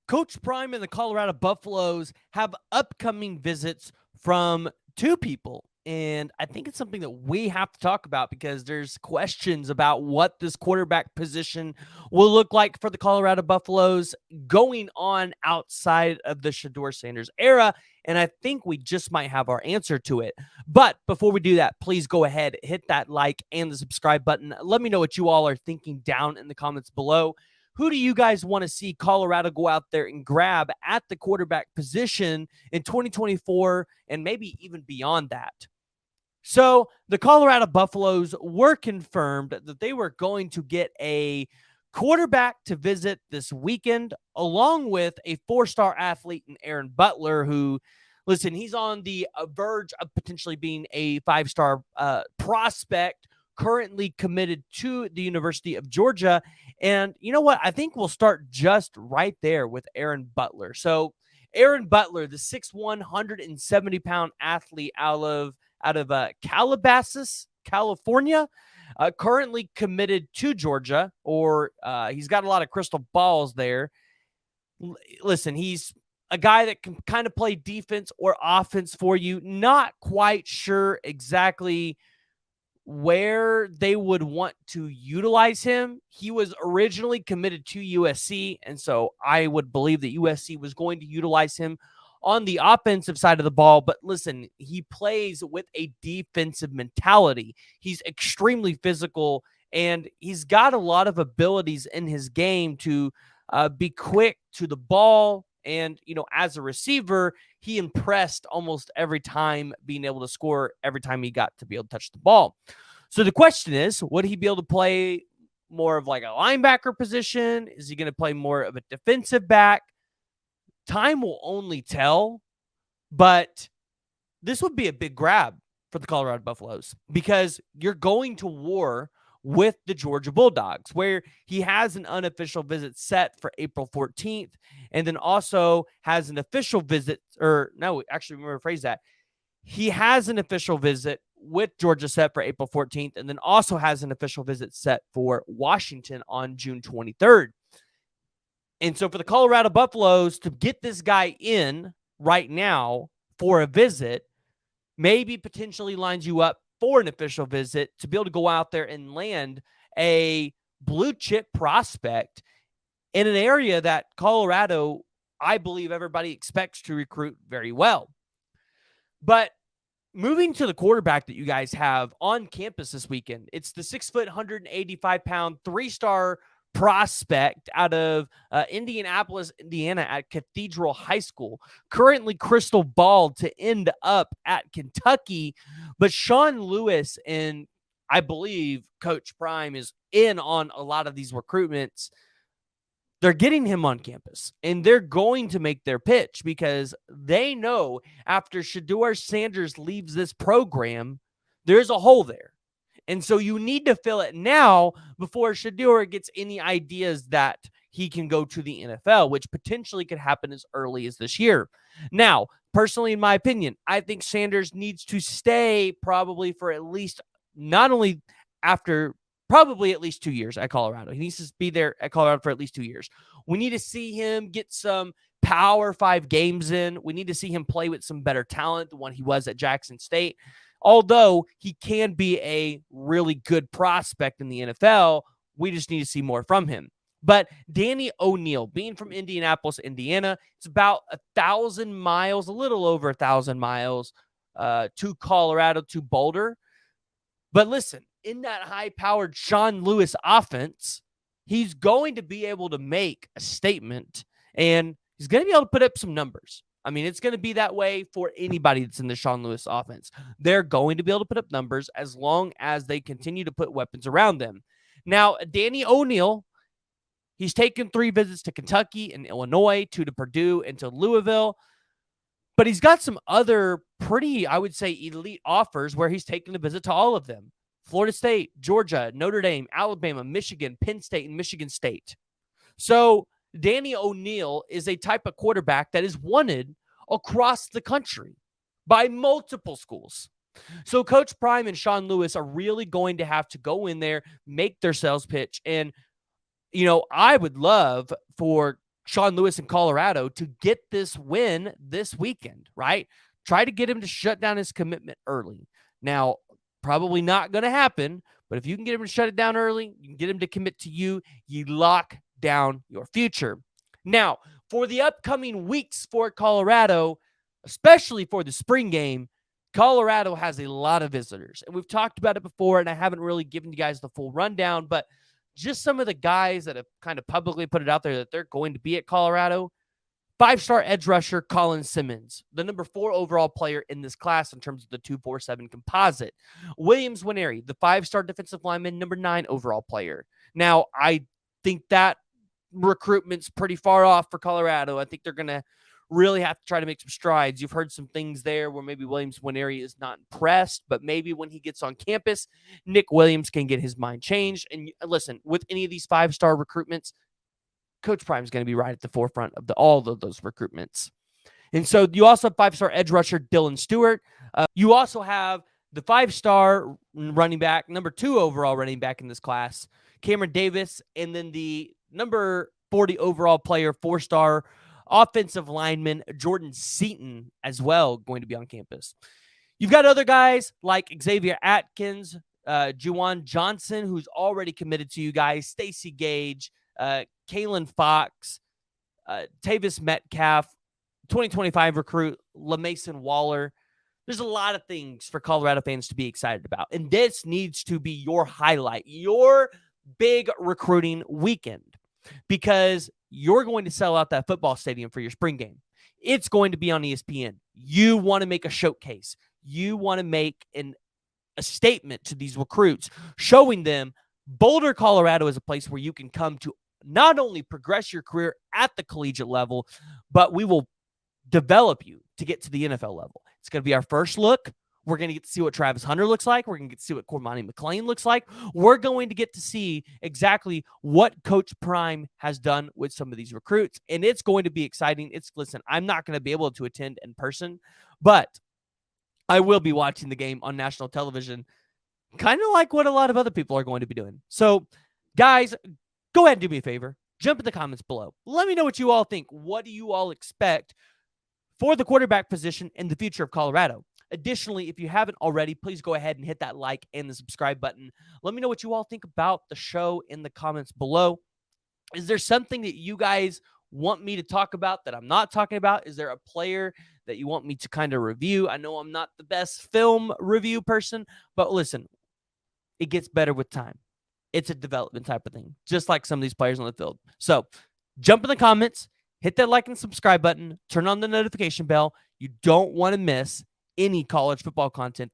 Coach Prime and the Colorado Buffaloes have upcoming visits from two people. And I think it's something that we have to talk about because there's questions about what this quarterback position will look like for the Colorado Buffaloes going on outside of the Shadeur Sanders era. And I think we just might have our answer to it. But before we do that, please go ahead, hit that like and the subscribe button. Let me know what you all are thinking down in the comments below. Who do you guys want to see Colorado go out there and grab at the quarterback position in 2024 and maybe even beyond that? So the Colorado Buffaloes were confirmed that they were going to get a quarterback to visit this weekend, along with a four-star athlete in Aaron Butler, who, listen, he's on the verge of potentially being a five-star prospect, currently committed to the University of Georgia. And you know what? I think we'll start just right there with Aaron Butler. So Aaron Butler, the 6'1", 170-pound athlete out of Calabasas, California, currently committed to Georgia, or he's got a lot of crystal balls there. Listen, he's a guy that can kind of play defense or offense for you. Not quite sure exactly where they would want to utilize him. He was originally committed to USC, and so I would believe that USC was going to utilize him on the offensive side of the ball. But listen, he plays with a defensive mentality. He's extremely physical, and he's got a lot of abilities in his game to be quick to the ball. And, you know, as a receiver, he impressed almost every time, being able to score every time he got to be able to touch the ball. So the question is, would he be able to play more of like a linebacker position? Is he going to play more of a defensive back? Time will only tell, but this would be a big grab for the Colorado Buffaloes because you're going to war with the Georgia Bulldogs, where he has an unofficial visit set for April 14th, and then also has an official visit, or no, actually, let me rephrase that. He has an official visit with Georgia set for April 14th, and then also has an official visit set for Washington on June 23rd. And so for the Colorado Buffaloes to get this guy in right now for a visit, maybe potentially lines you up for an official visit to be able to go out there and land a blue chip prospect in an area that Colorado, I believe everybody expects to recruit very well. But moving to the quarterback that you guys have on campus this weekend, it's the 6', 185-pound, three-star prospect out of Indianapolis, Indiana at Cathedral High School, currently crystal balled to end up at Kentucky. But Sean Lewis and I believe Coach Prime is in on a lot of these recruitments. They're getting him on campus, and they're going to make their pitch because they know after Shadeur Sanders leaves this program, there's a hole there. And so you need to fill it now before Shadeur gets any ideas that he can go to the NFL, which potentially could happen as early as this year. Now, personally, in my opinion, I think Sanders needs to stay probably for at least, not only after, probably at least 2 years at Colorado. He needs to be there at Colorado for at least 2 years. We need to see him get some Power 5 games in. We need to see him play with some better talent than what he was at Jackson State. Although he can be a really good prospect in the NFL, we just need to see more from him. But Danny O'Neal, being from Indianapolis, Indiana, it's about 1,000 miles, a little over 1,000 miles to Colorado, to Boulder. But listen, in that high-powered Sean Lewis offense, he's going to be able to make a statement, and he's going to be able to put up some numbers. I mean, it's going to be that way for anybody that's in the Sean Lewis offense. They're going to be able to put up numbers as long as they continue to put weapons around them. Now, Danny O'Neal, he's taken 3 visits to Kentucky and Illinois, 2 to Purdue, and to Louisville. But he's got some other pretty, I would say, elite offers where he's taken a visit to all of them. Florida State, Georgia, Notre Dame, Alabama, Michigan, Penn State, and Michigan State. So Danny O'Neal is a type of quarterback that is wanted across the country by multiple schools. So Coach Prime and Sean Lewis are really going to have to go in there, make their sales pitch. And, you know, I would love for Sean Lewis in Colorado to get this win this weekend, right? Try to get him to shut down his commitment early. Now, probably not going to happen, but if you can get him to shut it down early, you can get him to commit to you, you lock down your future. Now, for the upcoming weeks for Colorado, especially for the spring game, Colorado has a lot of visitors. And we've talked about it before, and I haven't really given you guys the full rundown, but just some of the guys that have kind of publicly put it out there that they're going to be at Colorado. 5-star edge rusher Colin Simmons, the number 4 overall player in this class in terms of the 247 composite. Williams Nwaneri, the 5-star defensive lineman, number 9 overall player. Now, I think that recruitment's pretty far off for Colorado. I think they're going to really have to try to make some strides. You've heard some things there where maybe Williams Nwaneri is not impressed, but maybe when he gets on campus, Nick Williams can get his mind changed. And listen, with any of these 5-star recruitments, Coach Prime is going to be right at the forefront of all of those recruitments. And so you also have 5-star edge rusher Dylan Stewart. You also have the 5-star running back, number 2 overall running back in this class, Cameron Davis, and then the number 40 overall player, 4-star offensive lineman Jordan Seaton as well going to be on campus. You've got other guys like Xavier Atkins, Juwan Johnson, who's already committed to you guys, Stacey Gage, Kalen Fox, Tavis Metcalf, 2025 recruit LaMason Waller. There's a lot of things for Colorado fans to be excited about. And this needs to be your highlight, your big recruiting weekend, because you're going to sell out that football stadium for your spring game. It's going to be on ESPN. You want to make a showcase. You want to make a statement to these recruits, showing them Boulder, Colorado is a place where you can come to not only progress your career at the collegiate level, but we will develop you to get to the NFL level. It's going to be our first look. We're going to get to see what Travis Hunter looks like. We're going to get to see what Cormani McClain looks like. We're going to get to see exactly what Coach Prime has done with some of these recruits, and it's going to be exciting. Listen, I'm not going to be able to attend in person, but I will be watching the game on national television, kind of like what a lot of other people are going to be doing. So, guys, go ahead and do me a favor. Jump in the comments below. Let me know what you all think. What do you all expect for the quarterback position in the future of Colorado? Additionally, if you haven't already, please go ahead and hit that like and the subscribe button. Let me know what you all think about the show in the comments below. Is there something that you guys want me to talk about that I'm not talking about? Is there a player that you want me to kind of review? I know I'm not the best film review person, but listen, it gets better with time. It's a development type of thing, just like some of these players on the field. So jump in the comments, hit that like and subscribe button, turn on the notification bell. You don't want to miss any college football content